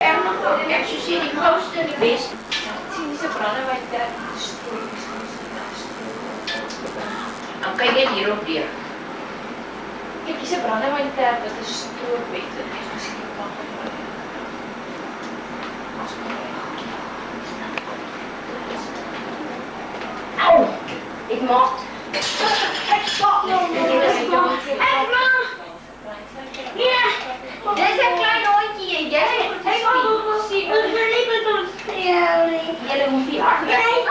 Ek soos hier die gouste in die Wes. Sien jy se brandewynterd strooi. Dan kyk jy hierop deur. Kyk, hier's 'n brandewynterd wat 'n stroopbed het. Ek miskien kan gebruik. Au! Ek maak. Ek stop nou. Hey, ma! Ja, dis 'n klein hondjie en jy. Hey, ma, sien. Ons wil nie met ons speel nie. Jy moet nie hard werk.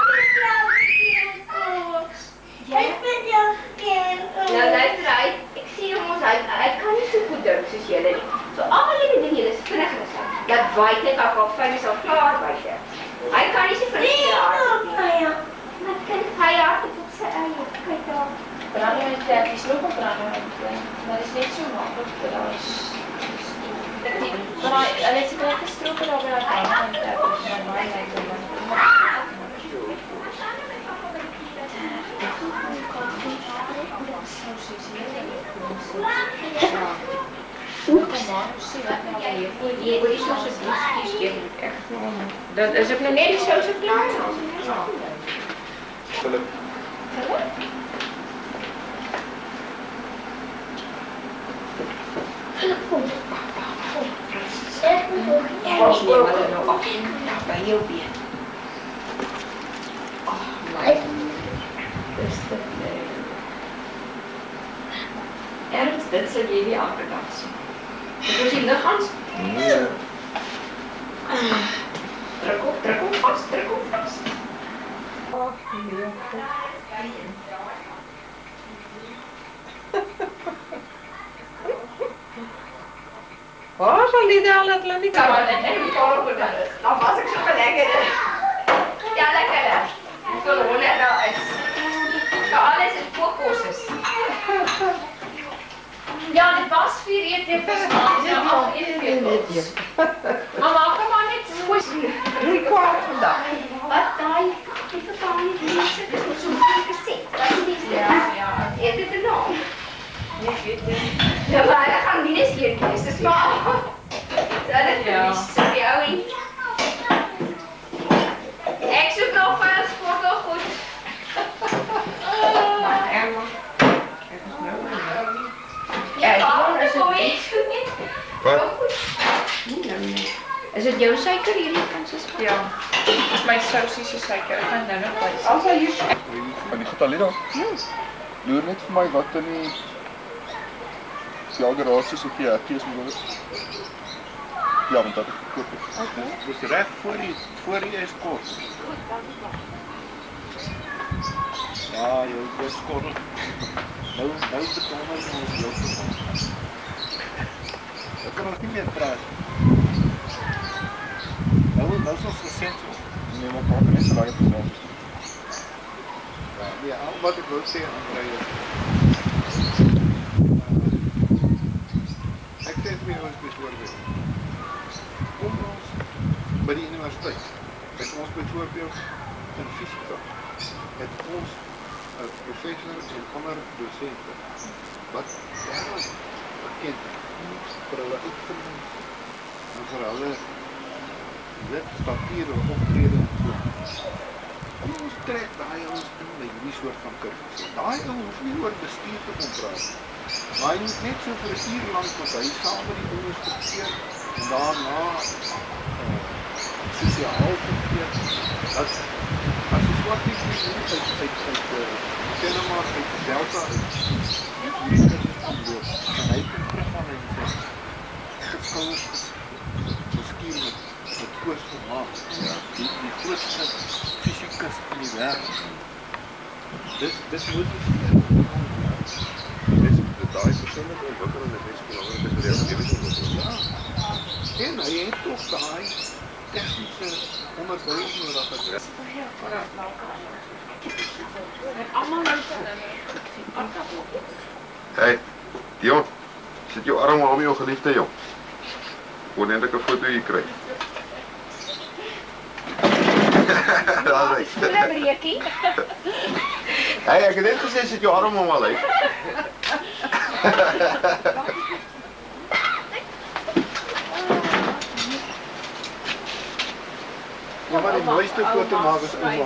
Ek vind jou skeer. Nou, luister uit. Ek sien ons hy kan nie so goed druk soos julle nie. So almal julle doen julle is vinnig is. Dat waait ek al fyn is al klaar buite. Hy kan nie so vinnig hard nie. Maar kan hy hard op sy eie. Kyk daar. Brandewynterd is nog 'n brandewynterd. Maar dit is net so maklik vir daai. Maar hulle het baie gestroop daar by daai brandewynterd. Maar baie lekker. Dat is ook nog net die sous so klaar. Philip. Pas nie wat nou af. By jou been. My. Dis dit. Ernst, dit sal jy die elke dag sien. Ek moet jy liggans. Nee. Druk op vas. Ag, nee. Waar sal die daar laat hulle nie Kom aan, net die kar op dan. Nou was ek so lekker. Ja, lekker. Ek wil honde nou is. Nou alles is voorkoses. Ja, dit was 4 ete verstaan. Ja, maar eet. Mama, kom maar net skoos. nie kwaad vandag. Wat daai? Ek verstaan nie dis so goed gesê. Wat is dit? Ja. Eet dit nou. Ek weet dit. Ja, maar ek gaan nie eens hier kies. Dis maar. Dat is so die ouie. Ek soek nog vir 'n sportel goed. Maar Emma. Ek is nou. Ja, dit is goed. Wat? Is dit jou suiker hierdie Francisca? Ja. Dis my sousie se suiker. Ek gaan nou nog wys. Also hier. Van die Catalina. Loer net vir my wat in die garage of die hertjies moet wees. Ja, want dat ek gekoop het. Dis reg voor die eskort. Ja, jou eskort. Nou betaal ons jou. Ek kan nog nie meer praat. Nou is ons gesend. Nee, maar praat net so baie persoon. Ja, al wat ek wil sê Andrei. Ek sê vir jou byvoorbeeld. Kom ons by die universiteit. Ek ons byvoorbeeld in fisika. Het ons 'n professor en ander dosente wat bekend vir hulle uitvindings en vir hulle papiere optrede en so. Kom ons trek daai ons in by hierdie soort van kursusse. Daai ou hoef nie oor bestuur te kom praat. Maar hy moet net so vir 'n uur lank met hy saam met die ouens gespreek en daarna sosiaal verkeer. Dat as jy swart is uit cinema uit Delta hierdie kursus en hy kan teruggaan en sê dit skouers miskien met koers gemaak. Ja, die grootste fisikus in die wêreld. Dis moet Daai persoonlike ontwikkeling is net belangrik vir die omgewing. ja. En hy het toch daai tegniese onderbouing nodig gekry. Hey, Dion, sit jou arm om jou geliefde jong. Wou net ek 'n foto hier kry. Daar is hy. Breekie. Hey, ek het net gesê sit jou arm om al uit. maar die mooiste foto maak is ouma.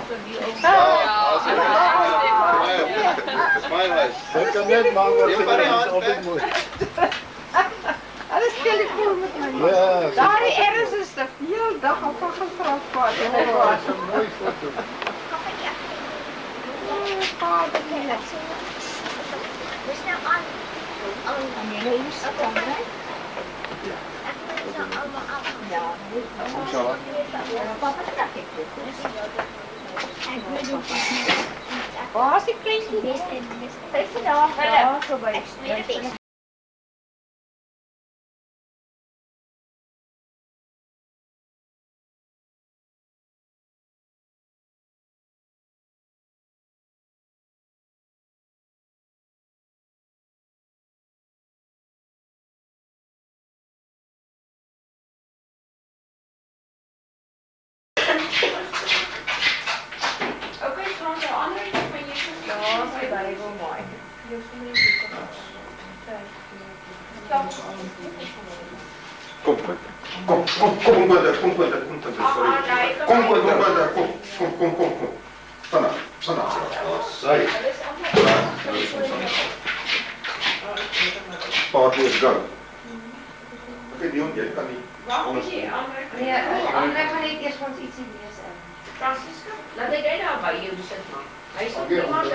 Dis my lys. Ek kan net maak wat jy wil, is altyd mooi. Alles telefoon met my. Ja, Daardie erns is die hele dag al van gevraagd. dis 'n mooi foto. Dus nou aan. Nee, hier staat dan, hè? Echt met z'n allemaal af. Ja. Kom zo aan. Papa, dat ik dit. Ik wil doen. Waar is die kleintje? Kijk je daar? Ja, zo bij. Ik zweer het niet. Oké, Frans, de andere van je. Ja, dat is bij wel mooi. Kom met. Kom met dat, kom met dat, kom met dat. Sorry. Kom met dat, kom. Vanaf. Sorry. Party is go. Oké, Dion, jij kan niet. Wacht, die andere. Nee, andere kan ik eerst gewoon iets in lezen. Francisco, laat ik jij nou bij je zitten. Hij is ook iemand